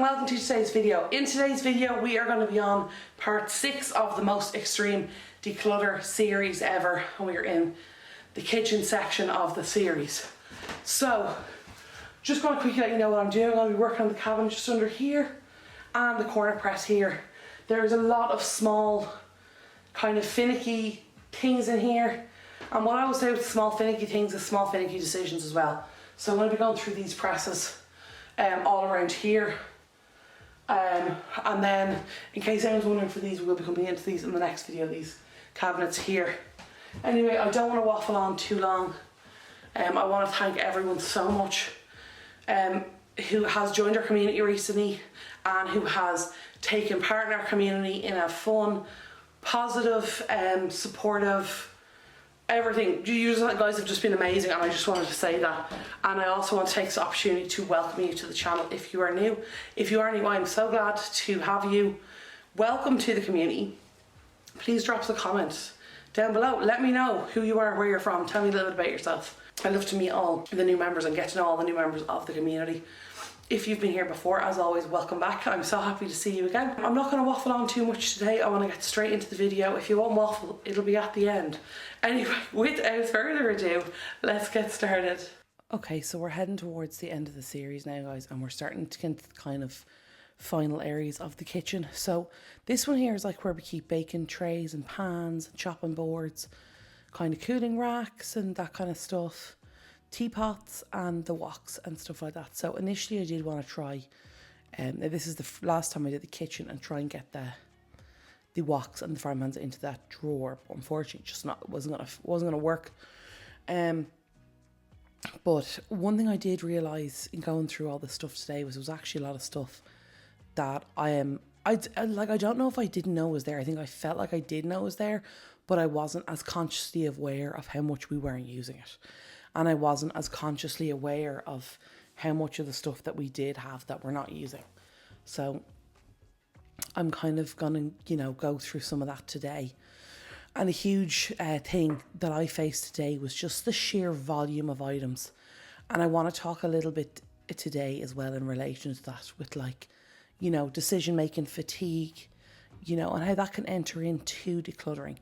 welcome to today's video. In today's video we are going to be on part 6 of the most extreme declutter series ever, and we're in the kitchen section of the series. So just going to quickly let you know what I'm doing. I'm going to be working on the cabinet just under here and the corner press here. There's a lot of small kind of finicky things in here, and what I would say with small finicky things is small finicky decisions as well. So I'm going to be going through these presses all around here, and then in case anyone's wondering for these, we will be coming into these in the next video, these cabinets here. Anyway, I don't want to waffle on too long. I want to thank everyone so much who has joined our community recently and who has taken part in our community in a fun, positive, supportive, everything. You guys have just been amazing, and I just wanted to say that. And I also want to take this opportunity to welcome you to the channel if you are new. If you are new, I'm so glad to have you. Welcome to the community. Please drop us a comment down below. Let me know who you are, where you're from. Tell me a little bit about yourself. I love to meet all the new members and get to know all the new members of the community. If you've been here before, as always, welcome back. I'm so happy to see you again. I'm not going to waffle on too much today. I want to get straight into the video. If you want waffle, it'll be at the end. Anyway, without further ado, let's get started. Okay, so we're heading towards the end of the series now, guys, and we're starting to get into the kind of final areas of the kitchen. So this one here is like where we keep baking trays and pans and chopping boards, kind of cooling racks and that kind of stuff, teapots and the woks and stuff like that. So initially I did want to try, this is the last time I did the kitchen, and try and get the woks and the frying pans into that drawer, but unfortunately just wasn't gonna work. But one thing I did realise in going through all this stuff today was there was actually a lot of stuff that I don't know if I didn't know was there. I think I felt like I did know it was there, but I wasn't as consciously aware of how much we weren't using it. And I wasn't as consciously aware of how much of the stuff that we did have that we're not using. So I'm kind of gonna, go through some of that today. And a huge thing that I faced today was just the sheer volume of items. And I want to talk a little bit today as well in relation to that with decision-making fatigue, and how that can enter into decluttering.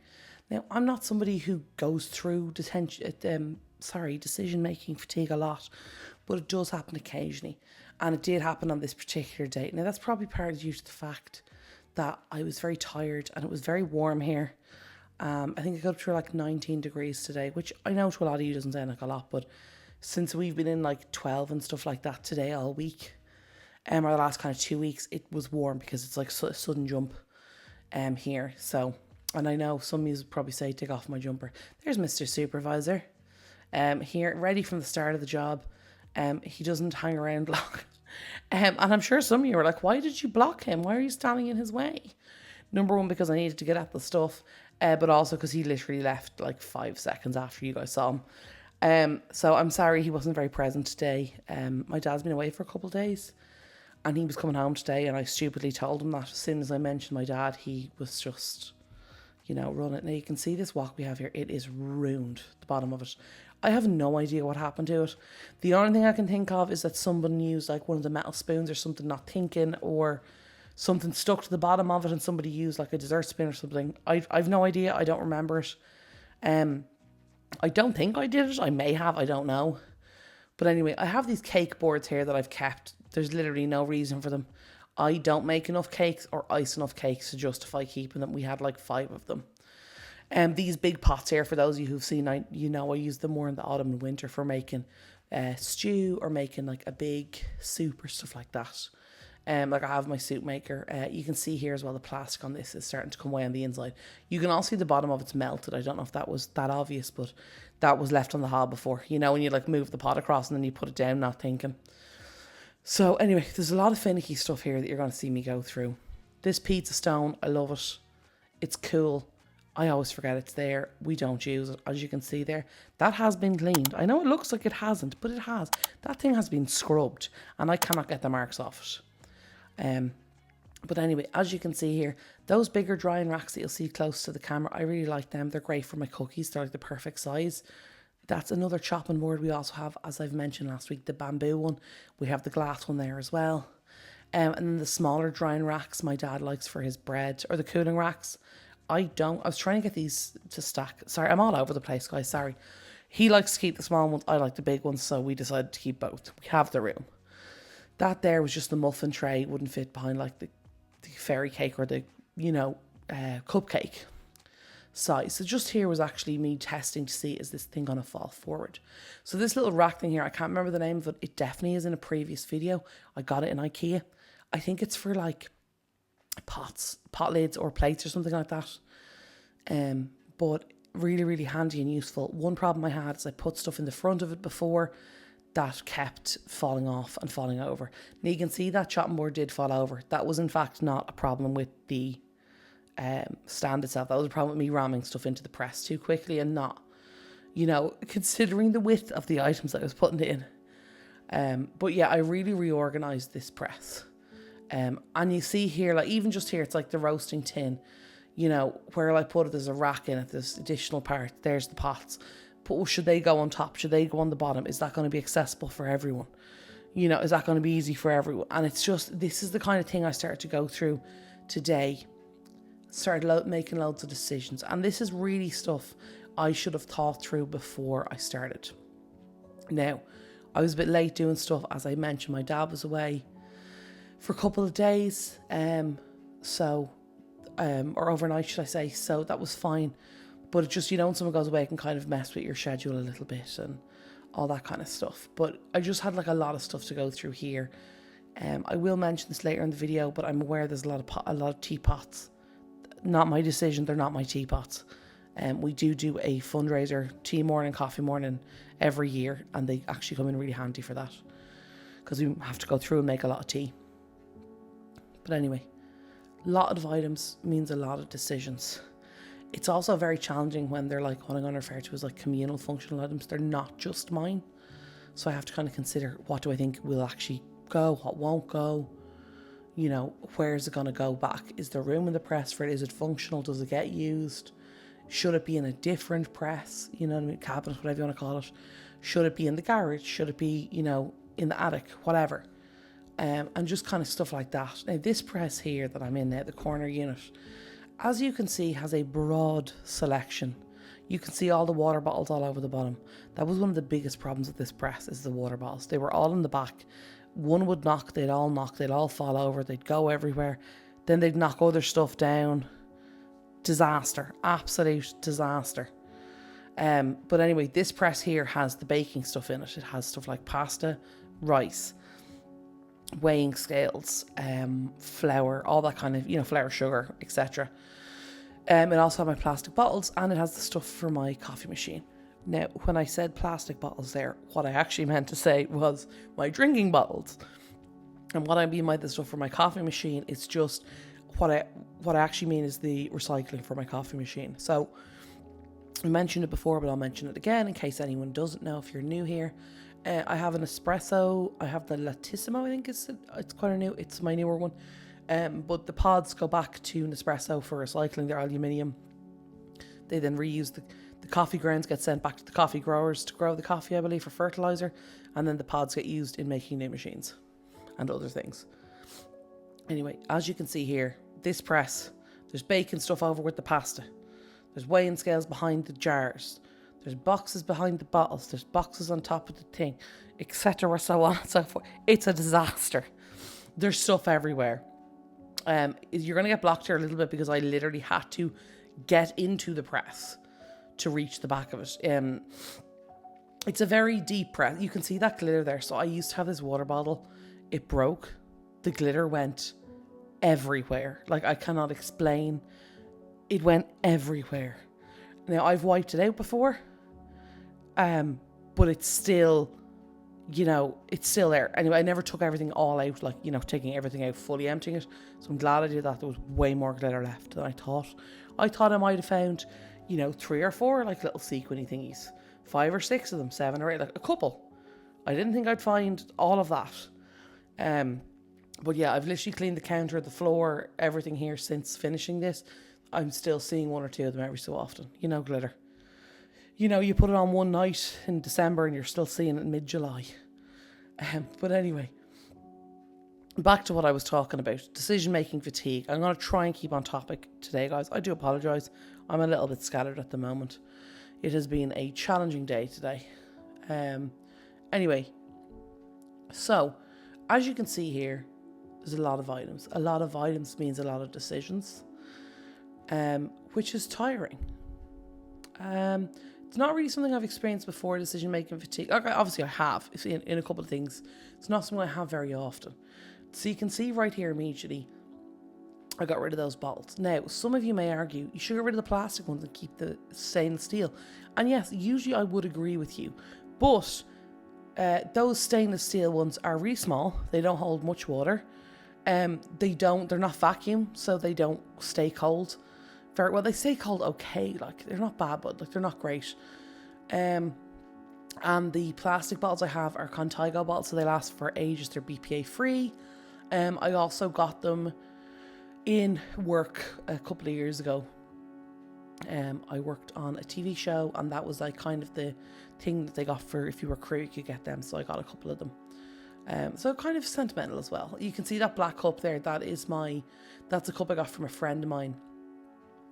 Now, I'm not somebody who goes through decision-making fatigue a lot, but it does happen occasionally. And it did happen on this particular day. Now, that's probably partly due to the fact that I was very tired and it was very warm here. I think it got up to like 19 degrees today, which I know to a lot of you doesn't sound like a lot, but since we've been in like 12 and stuff like that today all week, or the last kind of 2 weeks, it was warm because it's like a sudden jump here. So, and I know some of you would probably say, take off my jumper. There's Mr. Supervisor here, ready from the start of the job. He doesn't hang around long. And I'm sure some of you are like, why did you block him? Why are you standing in his way? Number one, because I needed to get at the stuff, but also because he literally left like 5 seconds after you guys saw him. So I'm sorry he wasn't very present today. My dad's been away for a couple of days, and he was coming home today, and I stupidly told him that as soon as I mentioned my dad. He was just, running. Now you can see this wok we have here. It is ruined, the bottom of it. I have no idea what happened to it. The only thing I can think of is that someone used like one of the metal spoons or something, not thinking, or something stuck to the bottom of it and somebody used like a dessert spoon or something. I've no idea. I don't remember it. I don't think I did it. I may have. I don't know. But anyway, I have these cake boards here that I've kept. There's literally no reason for them. I don't make enough cakes or ice enough cakes to justify keeping them. We had like 5 of them. These big pots here, for those of you who've seen, I use them more in the autumn and winter for making stew or making like a big soup or stuff like that. Like I have my soup maker. You can see here as well the plastic on this is starting to come away on the inside. You can also see the bottom of it's melted. I don't know if that was that obvious, but that was left on the hob before. When you like move the pot across and then you put it down not thinking. So anyway, there's a lot of finicky stuff here that you're going to see me go through. This pizza stone, I love it. It's cool. I always forget it's there. We don't use it, as you can see there. That has been cleaned. I know it looks like it hasn't, but it has. That thing has been scrubbed, and I cannot get the marks off it. But anyway, as you can see here, those bigger drying racks that you'll see close to the camera, I really like them. They're great for my cookies. They're like the perfect size. That's another chopping board we also have, as I've mentioned last week, the bamboo one. We have the glass one there as well. And then the smaller drying racks my dad likes for his bread, or the cooling racks. I don't. I was trying to get these to stack. Sorry, I'm all over the place, guys. Sorry. He likes to keep the small ones. I like the big ones, so we decided to keep both. We have the room. That there was just the muffin tray. It wouldn't fit behind like the fairy cake or the, cupcake size. So just here was actually me testing to see, is this thing going to fall forward? So this little rack thing here, I can't remember the name of it. It definitely is in a previous video. I got it in IKEA. I think it's for like pots, pot lids or plates or something like that. But really, really handy and useful. One problem I had is I put stuff in the front of it before that kept falling off and falling over. Now you can see that chopping board did fall over. That was in fact not a problem with the stand itself. That was a problem with me ramming stuff into the press too quickly and not, considering the width of the items I was putting in. But yeah, I really reorganized this press. And you see here, like even just here, it's like the roasting tin, where I put it, there's a rack in it, there's additional part, there's the pots. But should they go on top? Should they go on the bottom? Is that going to be accessible for everyone? Is that going to be easy for everyone? And it's just, this is the kind of thing I started to go through today. Started making loads of decisions. And this is really stuff I should have thought through before I started. Now, I was a bit late doing stuff. As I mentioned, my dad was away for a couple of days. Or overnight, should I say. So that was fine. But it's just, when someone goes away, it can kind of mess with your schedule a little bit and all that kind of stuff. But I just had like a lot of stuff to go through here. I will mention this later in the video, but I'm aware there's a lot of teapots. Not my decision, they're not my teapots. We do a fundraiser, tea morning, coffee morning every year, and they actually come in really handy for that because we have to go through and make a lot of tea. But anyway, a lot of items means a lot of decisions. It's also very challenging when they're like what I'm going to refer to as like communal functional items. They're not just mine. So I have to kind of consider, what do I think will actually go, what won't go, where is it going to go back? Is there room in the press for it? Is it functional? Does it get used? Should it be in a different press? Cabinet, whatever you want to call it. Should it be in the garage? Should it be, in the attic? Whatever. And just kind of stuff like that. Now this press here that I'm in now, the corner unit, as you can see, has a broad selection. You can see all the water bottles all over the bottom. That was one of the biggest problems with this press, is the water bottles. They were all in the back. One would knock, they'd all fall over, they'd go everywhere. Then they'd knock other stuff down. Disaster, absolute disaster. But anyway, this press here has the baking stuff in it. It has stuff like pasta, rice, weighing scales, flour, all that kind of, flour, sugar, etc. It also has my plastic bottles, and it has the stuff for my coffee machine. Now, when I said plastic bottles there, what I actually meant to say was my drinking bottles. And what I mean by the stuff for my coffee machine, it's just what I actually mean is the recycling for my coffee machine. So I mentioned it before, but I'll mention it again in case anyone doesn't know, if you're new here. I have an espresso. I have the Latissimo, I think it's quite a new, it's my newer one. But the pods go back to Nespresso for recycling. They're aluminium. They then reuse the coffee grounds, get sent back to the coffee growers to grow the coffee, I believe, for fertilizer. And then the pods get used in making new machines and other things. Anyway, as you can see here, this press, there's baking stuff over with the pasta. There's weighing scales behind the jars. There's boxes behind the bottles. There's boxes on top of the thing, etc. So on and so forth. It's a disaster. There's stuff everywhere. You're going to get blocked here a little bit because I literally had to get into the press to reach the back of it. It's a very deep press. You can see that glitter there. So I used to have this water bottle. It broke. The glitter went everywhere. Like, I cannot explain. It went everywhere. Now, I've wiped it out before. But it's still, it's still there. Anyway, I never took everything all out, like, taking everything out, fully emptying it. So I'm glad I did that. There was way more glitter left than I thought. I thought I might have found, 3 or 4, like, little sequiny thingies. 5 or 6 of them, 7 or 8, like a couple. I didn't think I'd find all of that. But yeah, I've literally cleaned the counter, the floor, everything here since finishing this. I'm still seeing 1 or 2 of them every so often. Glitter. You put it on one night in December and you're still seeing it in mid-July. But anyway, back to what I was talking about, decision-making fatigue. I'm going to try and keep on topic today, guys. I do apologise. I'm a little bit scattered at the moment. It has been a challenging day today. Anyway, so as you can see here, there's a lot of items. A lot of items means a lot of decisions, which is tiring. It's not really something I've experienced before, decision-making fatigue. Okay, obviously I have in a couple of things. It's not something I have very often. So you can see right here immediately, I got rid of those bottles. Now, some of you may argue, you should get rid of the plastic ones and keep the stainless steel. And yes, usually I would agree with you. But those stainless steel ones are really small. They don't hold much water. They're not vacuum, so they don't stay cold very well. They stay cold okay, like they're not bad, but like they're not great. And the plastic bottles I have are Contigo bottles, so they last for ages. They're BPA free. I also got them in work a couple of years ago. I worked on a TV show, and that was like kind of the thing that they got for if you were crew, you could get them. So I got a couple of them. So kind of sentimental as well. You can see that black cup there. That's a cup I got from a friend of mine.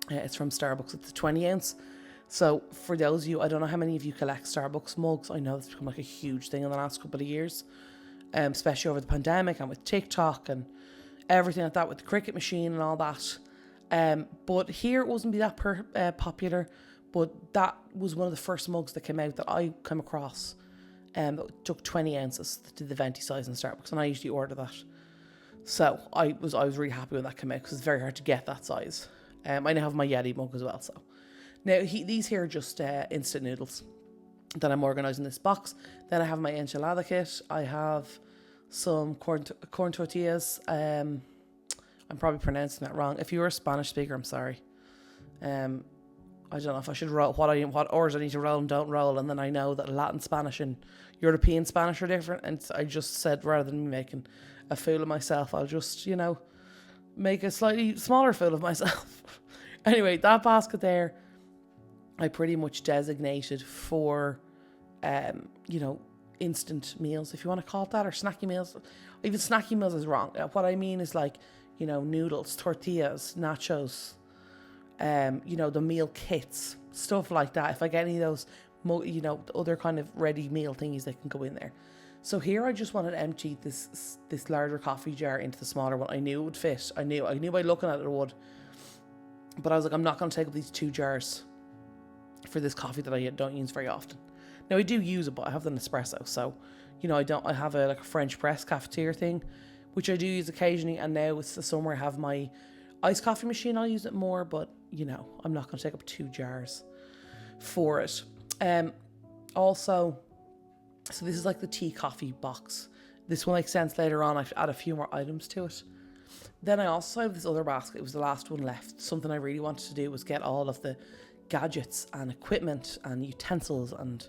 It's from Starbucks. It's a 20 ounce. So for those of you, I don't know how many of you collect Starbucks mugs. I know it's become like a huge thing in the last couple of years, especially over the pandemic and with TikTok and everything like that, with the cricket machine and all that. But here it wasn't that popular, but that was one of the first mugs that came out that I came across. That took 20 ounces to the venti size in Starbucks, and I usually order that. So I was really happy when that came out, because it's very hard to get that size. I now have my Yeti mug as well. So now these here are just instant noodles that I'm organising in this box. Then I have my enchilada kit. I have some corn tortillas. I'm probably pronouncing that wrong. If you're a Spanish speaker, I'm sorry. I don't know if I should roll what orders I need to roll and don't roll, and then I know that Latin Spanish and European Spanish are different, and I just said, rather than me making a fool of myself, I'll just, make a slightly smaller fool of myself. Anyway, that basket there, I pretty much designated for, instant meals, if you want to call it that, or snacky meals. Even snacky meals is wrong. What I mean is like, noodles, tortillas, nachos, the meal kits, stuff like that. If I get any of those, the other kind of ready meal thingies, they can go in there. So here I just wanted to empty this larger coffee jar into the smaller one. I knew it would fit. I knew by looking at it would. But I was like, I'm not going to take up these 2 jars for this coffee that I don't use very often. Now I do use it, but I have the Nespresso. So, I have a French press cafetiere thing, which I do use occasionally. And now it's the summer, I have my iced coffee machine. I'll use it more, but I'm not going to take up 2 jars for it. Also, so this is like the tea coffee box. This will make sense later on. I've added a few more items to it. Then I also have this other basket. It was the last one left. Something I really wanted to do was get all of the gadgets and equipment and utensils and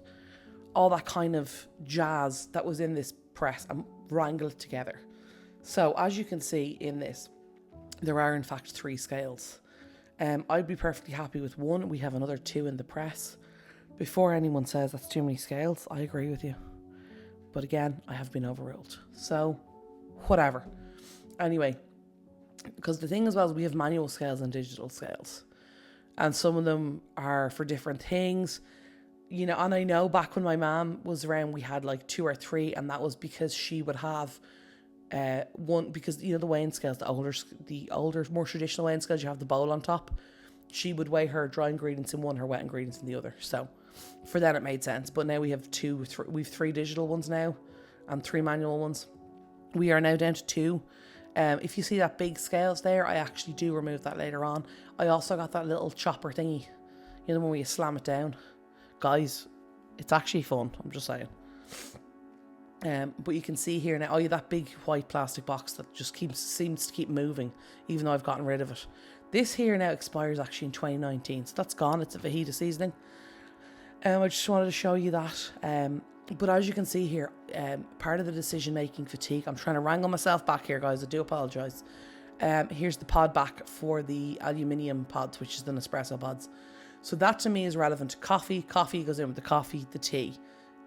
all that kind of jazz that was in this press and wrangle it together. So as you can see in this, there are in fact 3 scales. I'd be perfectly happy with 1. We have another 2 in the press. Before anyone says that's too many scales, I agree with you. But again, I have been overruled. So, whatever. Anyway, because the thing as well is we have manual scales and digital scales. And some of them are for different things. And I know back when my mom was around, we had like 2 or 3, and that was because she would have one, because the weighing scales, the older, more traditional weighing scales, you have the bowl on top. She would weigh her dry ingredients in one, her wet ingredients in the other. So for that it made sense. But now we have 3 digital ones now and 3 manual ones. We are now down to 2. If you see that big scales there, I actually do remove that later on. I also got that little chopper thingy, the one where you slam it down. Guys, it's actually fun, I'm just saying. But you can see here now, that big white plastic box that just seems to keep moving, even though I've gotten rid of it. This here now expires actually in 2019, so that's gone. It's a fajita seasoning. I just wanted to show you that. But as you can see here, part of the decision-making fatigue, I'm trying to wrangle myself back here, guys. I do apologise. Here's the pod back for the aluminium pods, which is the Nespresso pods. So that to me is relevant to coffee. Coffee goes in with the coffee, the tea,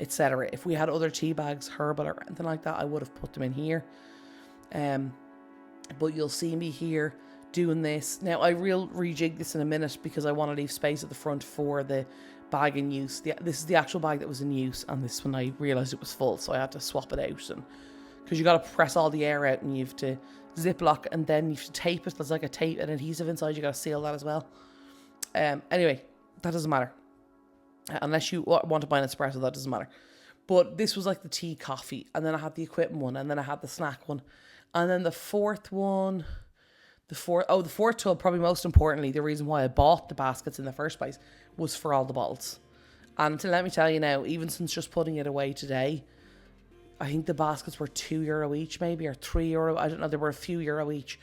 etc. If we had other tea bags, herbal or anything like that, I would have put them in here. But you'll see me here doing this. Now, I will rejig this in a minute because I want to leave space at the front for the bag in use. This is the actual bag that was in use, and this one I realised it was full, so I had to swap it out. And because you got to press all the air out, and you have to ziplock, and then you have to tape it. There's like a tape and adhesive inside. You got to seal that as well. Anyway, that doesn't matter. Unless you want to buy an espresso, that doesn't matter. But this was like the tea coffee, and then I had the equipment one, and then I had the snack one, and then the fourth one, the fourth tub, probably most importantly, the reason why I bought the baskets in the first place was for all the bottles. And to let me tell you now, even since just putting it away today, I think the baskets were €2 each, maybe, or €3. I don't know. They were a few euro each.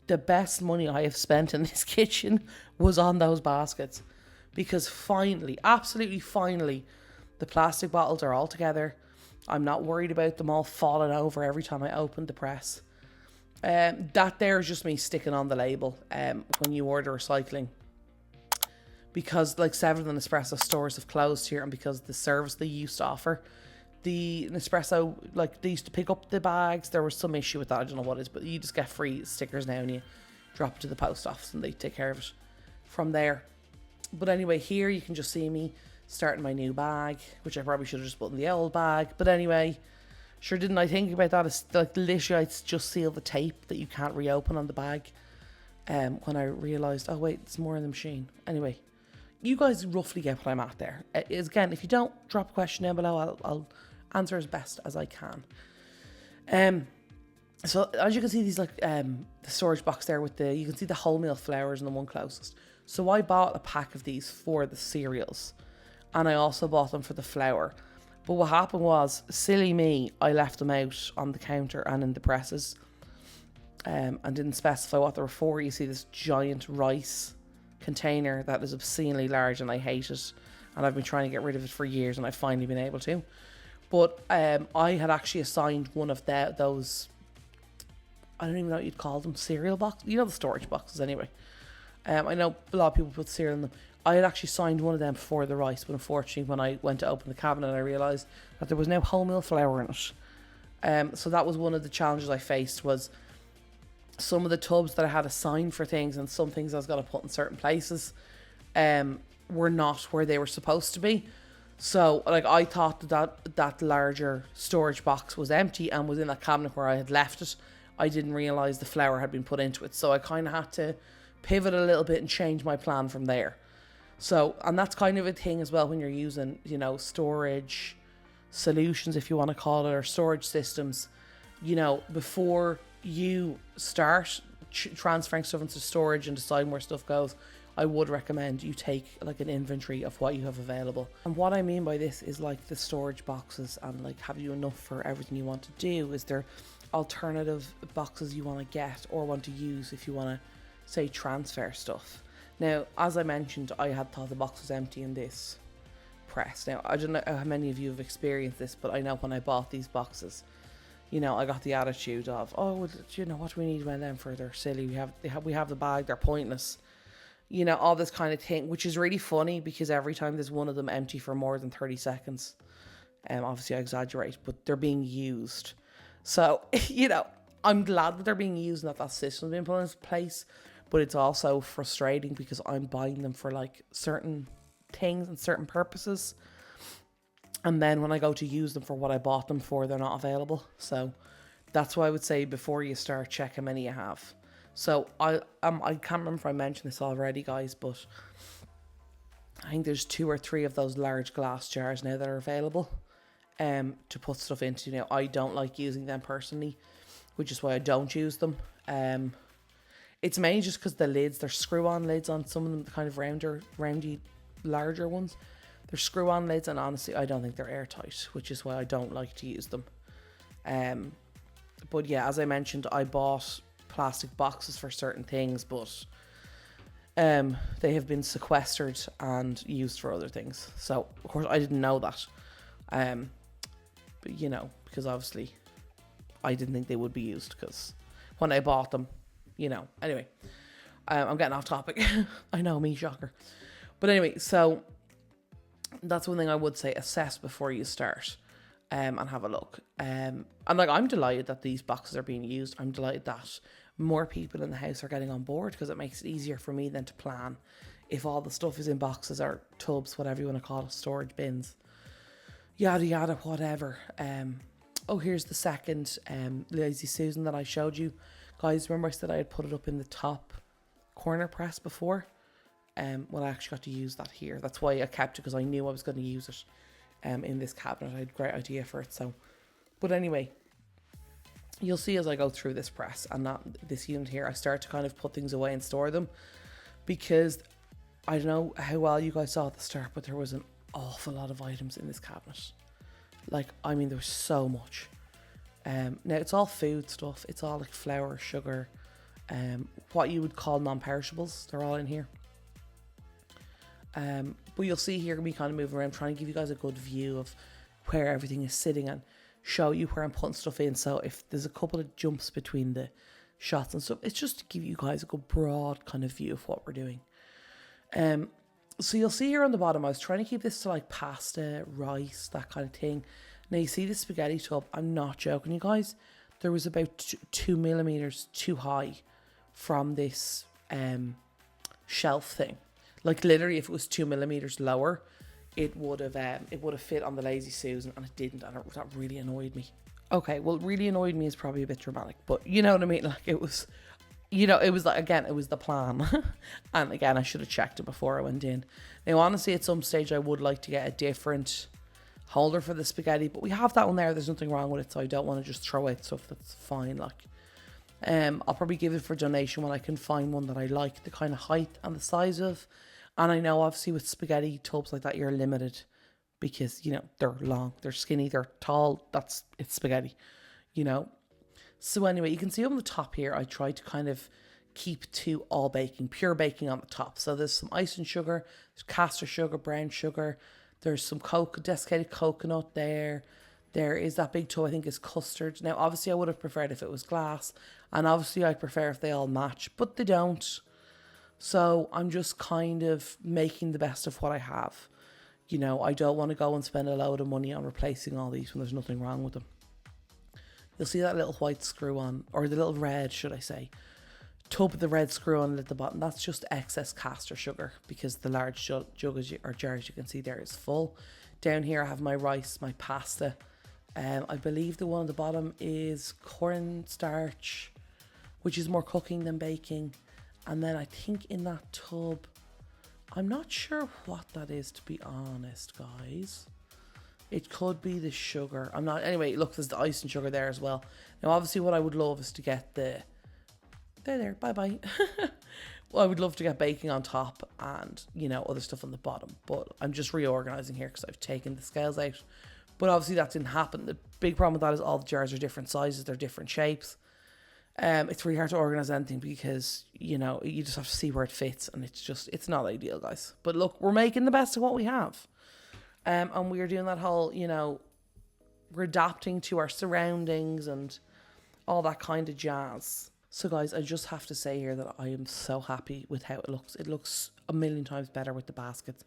The best money I have spent in this kitchen was on those baskets, because finally, absolutely finally, the plastic bottles are all together. I'm not worried about them all falling over every time I open the press. That there is just me sticking on the label when you order recycling, because like 7 Nespresso stores have closed here, and because the service they used to offer, the Nespresso, like they used to pick up the bags, there was some issue with that. I don't know what it is, but you just get free stickers now and you drop it to the post office and they take care of it from there. But anyway, here you can just see me starting my new bag, which I probably should have just put in the old bag. But anyway, sure, didn't I think about that? It's like literally I just seal the tape that you can't reopen on the bag. When I realised, oh wait, it's more in the machine. Anyway, you guys roughly get what I'm at there. Again, if you don't, drop a question down below. I'll answer as best as I can. So as you can see, these like the storage box there with you can see the wholemeal flours in the one closest. So I bought a pack of these for the cereals, and I also bought them for the flour. But what happened was, silly me, I left them out on the counter and in the presses, and didn't specify what they were for. You see this giant rice container that is obscenely large, and I hate it, and I've been trying to get rid of it for years, and I've finally been able to. But I had actually assigned one of those, I don't even know what you'd call them, cereal boxes. You know, the storage boxes anyway. I know a lot of people put cereal in them. I had actually signed one of them for the rice, but unfortunately when I went to open the cabinet, I realised that there was no wholemeal flour in it. So that was one of the challenges I faced, was some of the tubs that I had assigned for things, and some things I was going to put in certain places were not where they were supposed to be. So like I thought that larger storage box was empty and was in that cabinet where I had left it. I didn't realise the flour had been put into it, so I kind of had to pivot a little bit and change my plan from there. So, and that's kind of a thing as well when you're using, you know, storage solutions, if you want to call it, or storage systems. You know, before you start transferring stuff into storage and deciding where stuff goes, I would recommend you take like an inventory of what you have available. And what I mean by this is like the storage boxes, and like, have you enough for everything you want to do? Is there alternative boxes you want to get or want to use if you want to, say, transfer stuff? Now, as I mentioned, I had thought the box was empty in this press. Now, I don't know how many of you have experienced this, but I know when I bought these boxes, you know, I got the attitude of, oh, well, you know, what do we need one of them for? They're silly. We have the bag. They're pointless. You know, all this kind of thing, which is really funny because every time there's one of them empty for more than 30 seconds, obviously I exaggerate, but they're being used. So, you know, I'm glad that they're being used and that system's been put in place, but it's also frustrating because I'm buying them for like certain things and certain purposes, and then when I go to use them for what I bought them for, they're not available. So that's why I would say before you start, check how many you have. So I can't remember if I mentioned this already, guys, but I think there's 2 or 3 of those large glass jars now that are available to put stuff into. You know, I don't like using them personally, which is why I don't use them. It's mainly just because the lids, they're screw-on lids on some of them, the kind of roundy, larger ones. They're screw-on lids, and honestly, I don't think they're airtight, which is why I don't like to use them. But yeah, as I mentioned, I bought plastic boxes for certain things, but they have been sequestered and used for other things. So, of course, I didn't know that. But, you know, because obviously I didn't think they would be used, because when I bought them, you know. Anyway, I'm getting off topic. I know, me, shocker. But anyway, so that's one thing I would say, assess before you start. and have a look. And like, I'm delighted that these boxes are being used. I'm delighted that more people in the house are getting on board, because it makes it easier for me then to plan if all the stuff is in boxes or tubs, whatever you want to call it, storage bins, yada yada, whatever. Oh, here's the second Lazy Susan that I showed you. Guys, remember I said I had put it up in the top corner press before? Well, I actually got to use that here. That's why I kept it, because I knew I was going to use it in this cabinet. I had a great idea for it. So, but anyway, you'll see as I go through this press and not this unit here, I start to kind of put things away and store them, because I don't know how well you guys saw at the start, but there was an awful lot of items in this cabinet. Like, I mean, there was so much. Now it's all food stuff. It's all like flour, sugar, what you would call non-perishables. They're all in here. But you'll see here me kind of moving around, trying to give you guys a good view of where everything is sitting and show you where I'm putting stuff in. So if there's a couple of jumps between the shots and stuff, it's just to give you guys a good broad kind of view of what we're doing. So you'll see here on the bottom, I was trying to keep this to like pasta, rice, that kind of thing. Now you see the spaghetti tub, I'm not joking you guys, there was about 2 millimeters too high from this shelf thing. Like literally, if it was 2 millimeters lower, it would have fit on the Lazy Susan, and it didn't, and that really annoyed me. Okay, well, really annoyed me is probably a bit dramatic, but you know what I mean. Like it was, it was like, again, it was the plan, and again, I should have checked it before I went in. Now, honestly, at some stage, I would like to get a different holder for the spaghetti, but we have that one there. There's nothing wrong with it, so I don't want to just throw out stuff that's fine. Like, I'll probably give it for donation when I can find one that I like the kind of height and the size of. And I know obviously with spaghetti tubs like that, you're limited because, they're long, they're skinny, they're tall. It's spaghetti, So anyway, you can see on the top here, I tried to kind of keep to all baking, pure baking on the top. So there's some icing sugar, there's castor sugar, brown sugar. There's some desiccated coconut there. There is that big tub, I think is custard. Now, obviously I would have preferred if it was glass. And obviously I'd prefer if they all match, but they don't. So I'm just kind of making the best of what I have. I don't want to go and spend a load of money on replacing all these when there's nothing wrong with them. You'll see that little white screw on, or the little red, should I say, tub with the red screw on it at the bottom. That's just excess castor sugar, because the large jug or jars you can see there is full. Down here I have my rice, my pasta. I believe the one at the bottom is cornstarch, which is more cooking than baking. And then I think in that tub, I'm not sure what that is, to be honest, guys. It could be the sugar. I'm not. Anyway, look, there's the icing sugar there as well. Now, obviously, what I would love is to get the... There, bye-bye. Well, I would love to get baking on top and, other stuff on the bottom. But I'm just reorganizing here because I've taken the scales out. But obviously, that didn't happen. The big problem with that is all the jars are different sizes. They're different shapes. It's really hard to organize anything because, you just have to see where it fits, and it's not ideal, guys. But look, we're making the best of what we have. And we're doing that whole, we're adapting to our surroundings and all that kind of jazz. So guys, I just have to say here that I am so happy with how it looks. It looks a million times better with the baskets.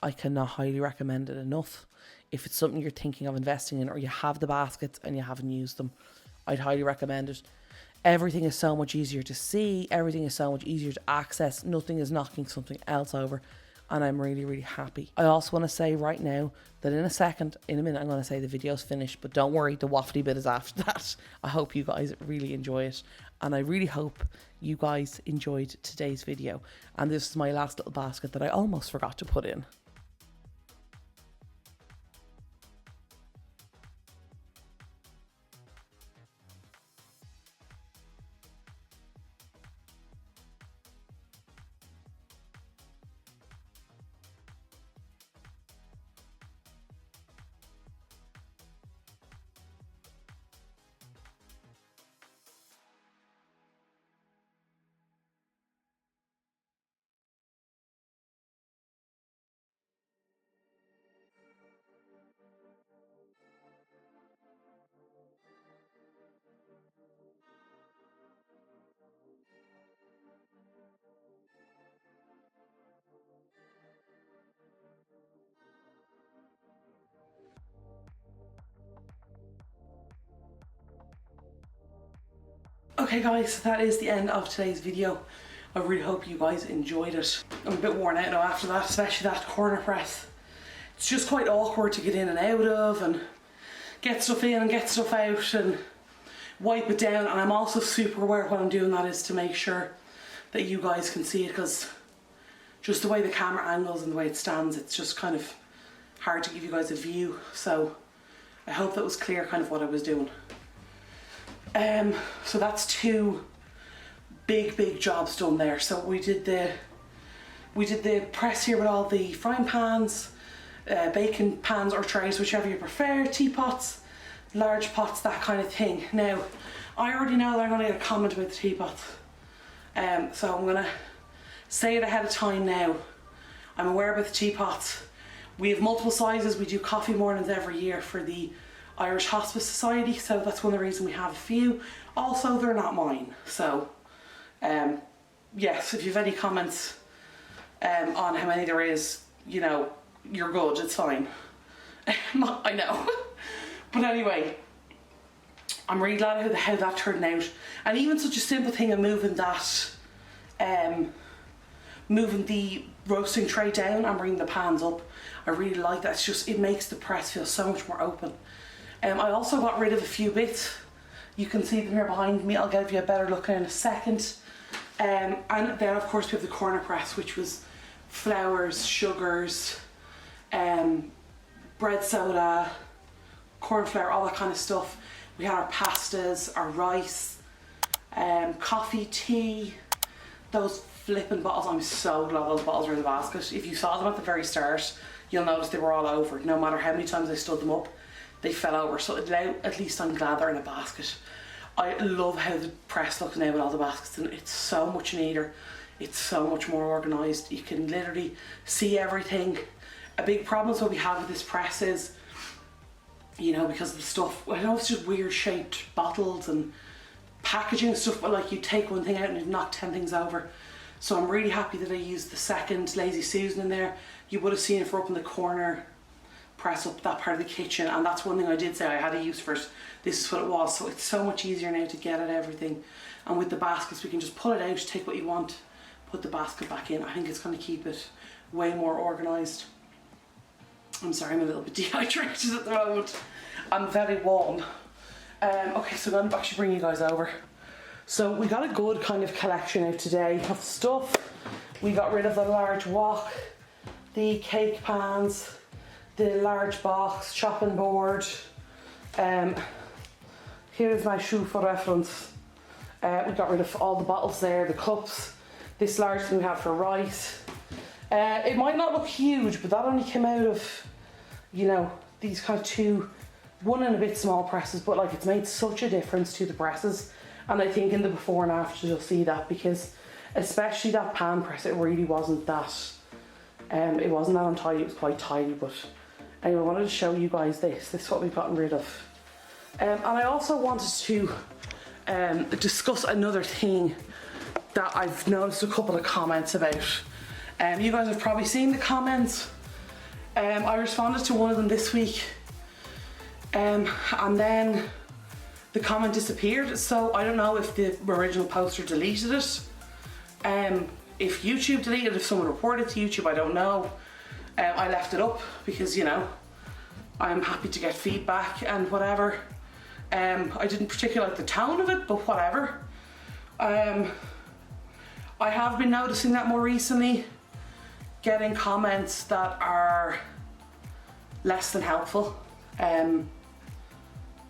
I cannot highly recommend it enough. If it's something you're thinking of investing in, or you have the baskets and you haven't used them, I'd highly recommend it. Everything is so much easier to see. Everything is so much easier to access. Nothing is knocking something else over. And I'm really, really happy. I also want to say right now that in a minute, I'm going to say the video's finished. But don't worry, the waffly bit is after that. I hope you guys really enjoy it. And I really hope you guys enjoyed today's video. And this is my last little basket that I almost forgot to put in. Okay guys, that is the end of today's video. I really hope you guys enjoyed it. I'm a bit worn out now after that, especially that corner press. It's just quite awkward to get in and out of and get stuff in and get stuff out and wipe it down. And I'm also super aware when I'm doing that is to make sure that you guys can see it, because just the way the camera angles and the way it stands, it's just kind of hard to give you guys a view. So I hope that was clear kind of what I was doing. So that's two big jobs done there. So we did the press here with all the frying pans, baking pans or trays, whichever you prefer, teapots, large pots, that kind of thing. Now, I already know that I'm going to get a comment about the teapots, so I'm going to say it ahead of time now. I'm aware about the teapots. We have multiple sizes. We do coffee mornings every year for the Irish Hospice Society, so that's one of the reasons we have a few. Also, they're not mine, so yes, if you have any comments on how many there is, you know, you're good, it's fine. I know. But anyway, I'm really glad how that turned out. And even such a simple thing of moving that, moving the roasting tray down and bringing the pans up, I really like that. It's just, it makes the press feel so much more open. I also got rid of a few bits. You can see them here behind me. I'll give you a better look in a second. And then of course we have the corner press, which was flours, sugars, bread soda, corn flour, all that kind of stuff. We had our pastas, our rice, coffee, tea, those flipping bottles. I'm so glad those bottles were in the basket. If you saw them at the very start, you'll notice they were all over. No matter how many times I stood them up, they fell over. So now at least I'm glad they're in a basket. I love how the press looks now with all the baskets, and it's so much neater. It's so much more organised. You can literally see everything. A big problem that we have with this press is, you know, because of the stuff, I know it's just weird shaped bottles and packaging and stuff, but like you take one thing out and you knock 10 things over. So I'm really happy that I used the second Lazy Susan in there. You would have seen it for up in the corner press up that part of the kitchen, and that's one thing I did say I had a use for it. This is what it was. So it's so much easier now to get at everything. And with the baskets, we can just pull it out, take what you want, put the basket back in. I think it's going to keep it way more organised. I'm sorry, I'm a little bit dehydrated at the moment. I'm very warm. Okay, so I'm going to actually bring you guys over. So we got a good kind of collection out today of stuff. We got rid of the large wok, the cake pans, the large box, chopping board. Here's my shoe for reference. We got rid of all the bottles there, the cups. This large thing we have for rice. It might not look huge, but that only came out of, you know, these kind of two, one and a bit small presses, but like it's made such a difference to the presses. And I think in the before and after you'll see that, because especially that pan press, it really wasn't that, it wasn't that untidy, it was quite tidy. But anyway, I wanted to show you guys this. This is what we've gotten rid of. And I also wanted to discuss another thing that I've noticed a couple of comments about. You guys have probably seen the comments. I responded to one of them this week, and then the comment disappeared. So I don't know if the original poster deleted it, if YouTube deleted it, if someone reported to YouTube, I don't know. I left it up because, you know, I'm happy to get feedback and whatever. I didn't particularly like the tone of it, but whatever. I have been noticing that more recently, getting comments that are less than helpful.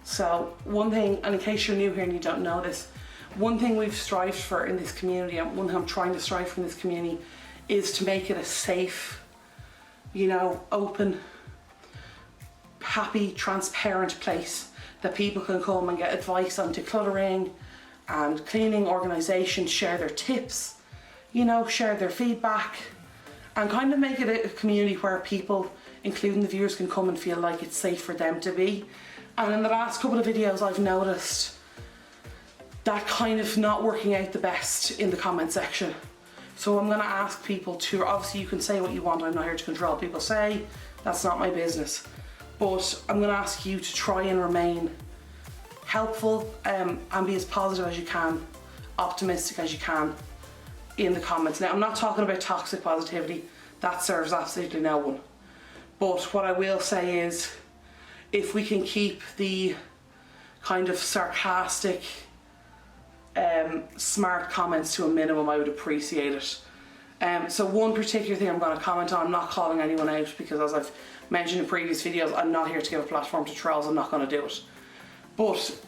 So one thing, and in case you're new here and you don't know this, one thing we've strived for in this community, and one thing I'm trying to strive for in this community, is to make it a safe, you know, open, happy, transparent place that people can come and get advice on decluttering and cleaning, organisation, share their tips, you know, share their feedback, and kind of make it a community where people, including the viewers, can come and feel like it's safe for them to be. And in the last couple of videos, I've noticed that kind of not working out the best in the comment section. So I'm going to ask people to, obviously you can say what you want, I'm not here to control people say, that's not my business. But I'm going to ask you to try and remain helpful and be as positive as you can, optimistic as you can in the comments. Now, I'm not talking about toxic positivity, that serves absolutely no one. But what I will say is, if we can keep the kind of sarcastic, smart comments to a minimum, I would appreciate it. So one particular thing I'm going to comment on, I'm not calling anyone out because, as I've mentioned in previous videos, I'm not here to give a platform to trolls, I'm not going to do it. But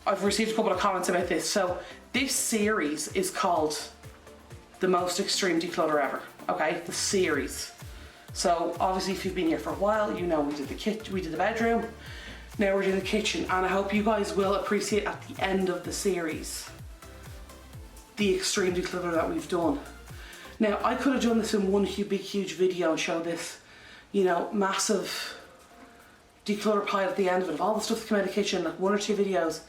I've received a couple of comments about this. So this series is called The Most Extreme Declutter Ever, okay? The series. So obviously if you've been here for a while, you know we did the bedroom, now we're doing the kitchen, and I hope you guys will appreciate at the end of the series the extreme declutter that we've done. Now, I could have done this in one big huge video and showed this, you know, massive declutter pile at the end of it, of all the stuff that came out of the kitchen, like 1 or 2 videos,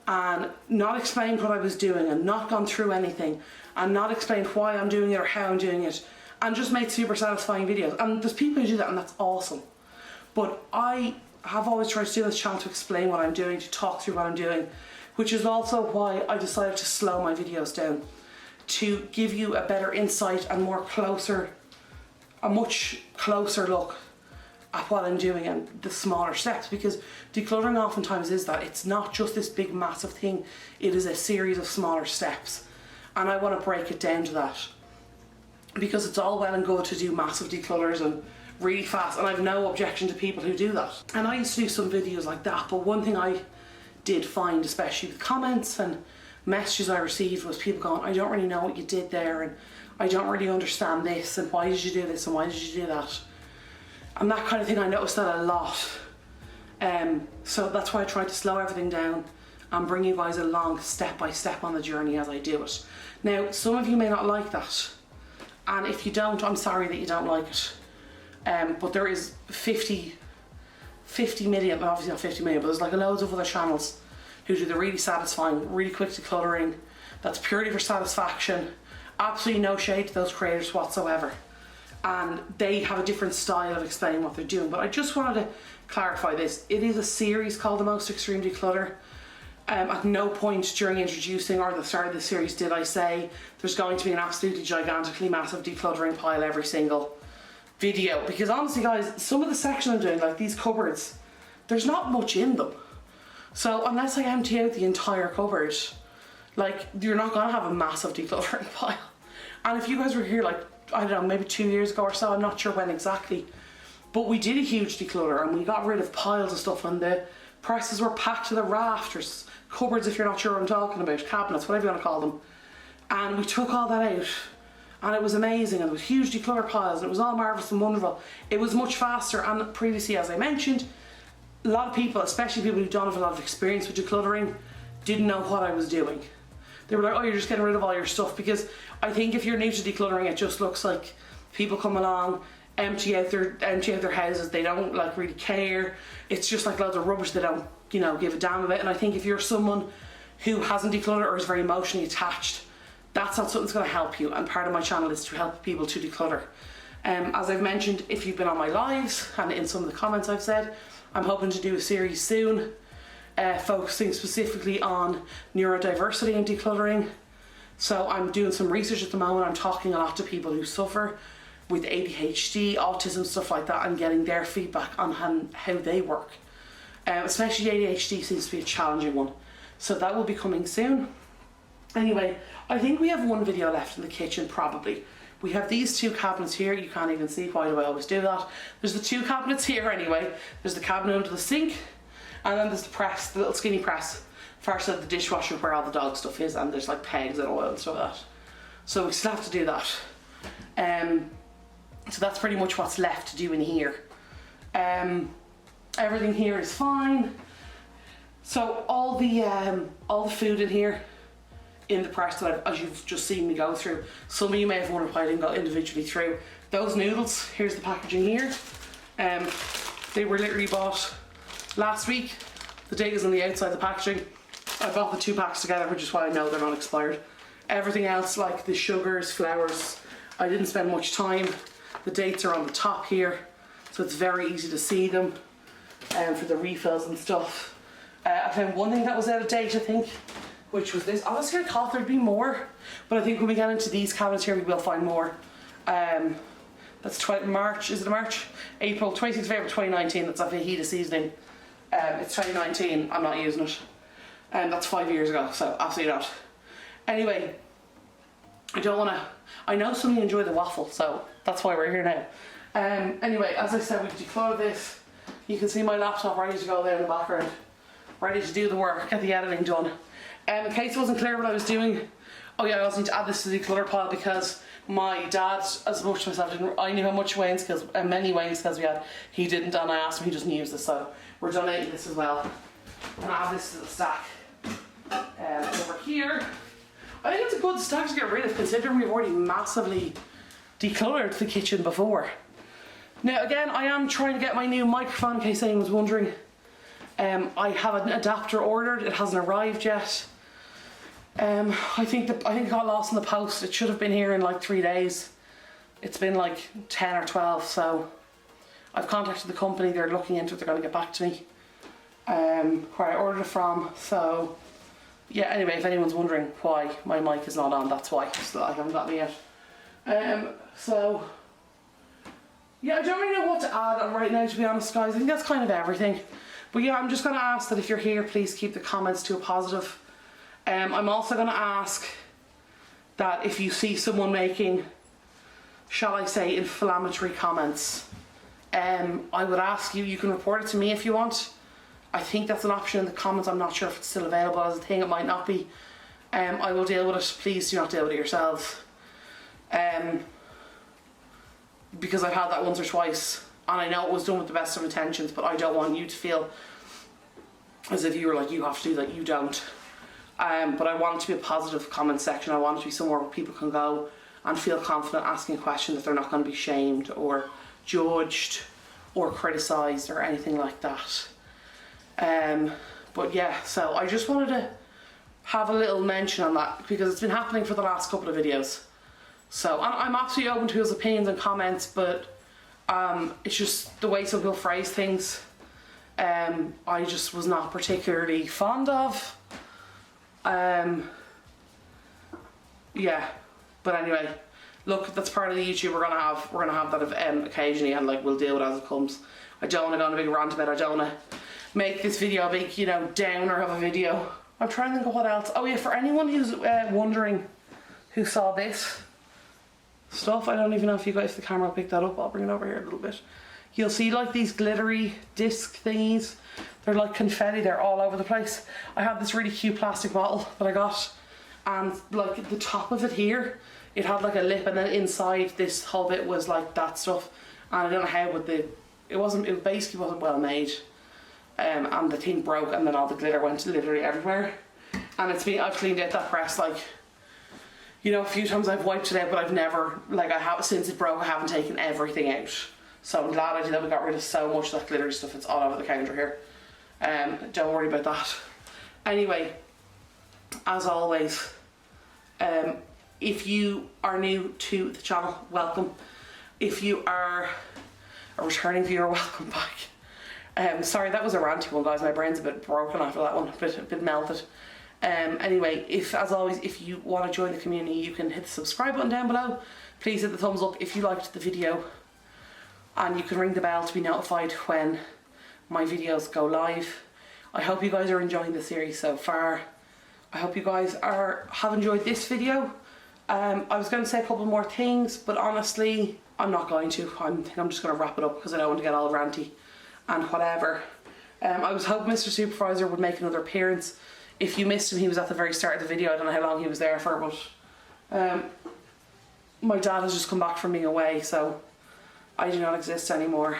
and not explained what I was doing and not gone through anything and not explained why I'm doing it or how I'm doing it, and just made super satisfying videos. And there's people who do that, and that's awesome. But I have always tried to do this channel to explain what I'm doing, to talk through what I'm doing, which is also why I decided to slow my videos down, to give you a better insight and a much closer look at what I'm doing and the smaller steps, because decluttering oftentimes is that. It's not just this big massive thing, it is a series of smaller steps, and I want to break it down to that, because it's all well and good to do massive declutters and really fast, and I've no objection to people who do that, and I used to do some videos like that. But one thing I did find, especially with comments and messages I received, was people going, I don't really know what you did there, and I don't really understand this, and why did you do this, and why did you do that, and that kind of thing. I noticed that a lot. So that's why I tried to slow everything down and bring you guys along step by step on the journey as I do it. Now, some of you may not like that, and if you don't, I'm sorry that you don't like it. But there is 50 million, obviously not 50 million, but there's like loads of other channels who do the really satisfying, really quick decluttering that's purely for satisfaction. Absolutely no shade to those creators whatsoever. And they have a different style of explaining what they're doing. But I just wanted to clarify this. It is a series called The Most Extreme Declutter. At no point during introducing or the start of the series did I say there's going to be an absolutely gigantically massive decluttering pile every single video, because honestly guys, some of the section I'm doing, like these cupboards, there's not much in them. So unless I empty out the entire cupboard, like, you're not gonna have a massive decluttering pile. And if you guys were here, like, I don't know, maybe 2 years ago or so, I'm not sure when exactly, but we did a huge declutter and we got rid of piles of stuff, and the presses were packed to the rafters, cupboards if you're not sure what I'm talking about, cabinets, whatever you want to call them, and we took all that out. And it was amazing, and there was huge declutter piles, and it was all marvellous and wonderful. It was much faster, and previously, as I mentioned, a lot of people, especially people who don't have a lot of experience with decluttering, didn't know what I was doing. They were like, oh, you're just getting rid of all your stuff, because I think if you're new to decluttering, it just looks like people come along, empty out their houses, they don't like really care. It's just like loads of rubbish they don't, you know, give a damn about. And I think if you're someone who hasn't decluttered or is very emotionally attached, that's not something that's going to help you, and part of my channel is to help people to declutter. As I've mentioned, if you've been on my lives and in some of the comments I've said, I'm hoping to do a series soon focusing specifically on neurodiversity and decluttering. So I'm doing some research at the moment. I'm talking a lot to people who suffer with ADHD, autism, stuff like that, and getting their feedback on how they work. Especially ADHD seems to be a challenging one. So that will be coming soon. Anyway, I think we have one video left in the kitchen, probably. We have these two cabinets here. You can't even see, why do I always do that? There's the two cabinets here anyway. There's the cabinet under the sink, and then there's the press, the little skinny press, far side of the dishwasher where all the dog stuff is, and there's like pegs and oil and stuff like that. So we still have to do that. So that's pretty much what's left to do in here. Everything here is fine. So all the food in here, in the press that as you've just seen me go through. Some of you may have wondered why I didn't go individually through. Those noodles, here's the packaging here. They were literally bought last week. The date is on the outside of the packaging. I bought the 2 packs together, which is why I know they're not expired. Everything else, like the sugars, flours, I didn't spend much time. The dates are on the top here, so it's very easy to see them for the refills and stuff. I found one thing that was out of date, I think, which was this. Honestly, I thought there'd be more, but I think when we get into these cabinets here, we will find more. That's March, is it March? April, 26th of April 2019, that's a fajita seasoning. It's 2019, I'm not using it. That's 5 years ago, so absolutely not. Anyway, I know some of you enjoy the waffle, so that's why we're here now. Anyway, as I said, we declutter this. You can see my laptop ready to go there in the background, ready to do the work, get the editing done. In case it wasn't clear what I was doing, oh yeah, I also need to add this to the declutter pile because my dad, as much as myself, I knew how much weighing skills, many weighing skills we had. He didn't, and I asked him, he doesn't use this, so we're donating this as well. And I have this to the stack over here. I think it's a good stack to get rid of, considering we've already massively decluttered the kitchen before. Now again, I am trying to get my new microphone, in case anyone was wondering. I have an adapter ordered, it hasn't arrived yet. I think it got lost in the post. It should have been here in like 3 days. It's been like 10 or 12, so I've contacted the company, they're looking into it, they're going to get back to me. Where I ordered it from, so yeah, anyway, if anyone's wondering why my mic is not on, that's why. Still, I haven't gotten it yet. So yeah, I don't really know what to add right now, to be honest, guys. I think that's kind of everything. But yeah, I'm just going to ask that if you're here, please keep the comments to a positive. I'm also going to ask that if you see someone making, shall I say, inflammatory comments, I would ask you can report it to me if you want. I think that's an option in the comments. I'm not sure if it's still available as a thing. It might not be. I will deal with it. Please do not deal with it yourselves. Because I've had that once or twice, and I know it was done with the best of intentions, but I don't want you to feel as if you were like, you have to do that. You don't. But I want it to be a positive comment section. I want it to be somewhere where people can go and feel confident asking a question, that they're not going to be shamed or judged or criticised or anything like that. But yeah, so I just wanted to have a little mention on that because it's been happening for the last couple of videos. So I'm absolutely open to his opinions and comments, but it's just the way some people phrase things. I just was not particularly fond of. Yeah, but anyway, look, that's part of the YouTube we're gonna have that occasionally, and like we'll deal with it as it comes. I don't want to go on a big rant about it. I don't want to make this video a big, downer of a video. I'm trying to think of what else. Oh yeah, for anyone who's wondering who saw this stuff, I don't even know if the camera will pick that up. I'll bring it over here a little bit. You'll see like these glittery disc thingies. They're like confetti, they're all over the place. I have this really cute plastic bottle that I got, and like the top of it here, it had like a lip, and then inside this whole bit was like that stuff. And I don't know how, but it basically wasn't well made. And the thing broke, and then all the glitter went literally everywhere. And I've cleaned out that press like, a few times I've wiped it out, but I've never, since it broke, I haven't taken everything out. So I'm glad I did that. We got rid of so much of that glittery stuff. It's all over the counter here. Don't worry about that. Anyway, as always, if you are new to the channel, welcome. If you are a returning viewer, welcome back. Sorry, that was a ranty one, guys. My brain's a bit broken after that one, a bit melted. Anyway, as always, if you want to join the community, you can hit the subscribe button down below. Please hit the thumbs up if you liked the video, and you can ring the bell to be notified when my videos go live. I hope you guys are enjoying the series so far. I hope you guys have enjoyed this video. I was going to say a couple more things, but honestly, I'm not going to. I think I'm just going to wrap it up because I don't want to get all ranty and whatever. I was hoping Mr. Supervisor would make another appearance. If you missed him, he was at the very start of the video. I don't know how long he was there for, but my dad has just come back from being away, so I do not exist anymore.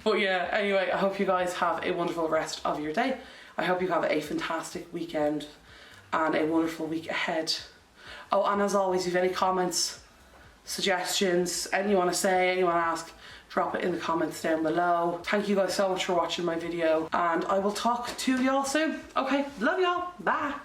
But yeah, anyway, I hope you guys have a wonderful rest of your day. I hope you have a fantastic weekend and a wonderful week ahead. Oh, and as always, if you have any comments, suggestions, anything you want to say, anything you want to ask, drop it in the comments down below. Thank you guys so much for watching my video, and I will talk to y'all soon. Okay, love y'all. Bye.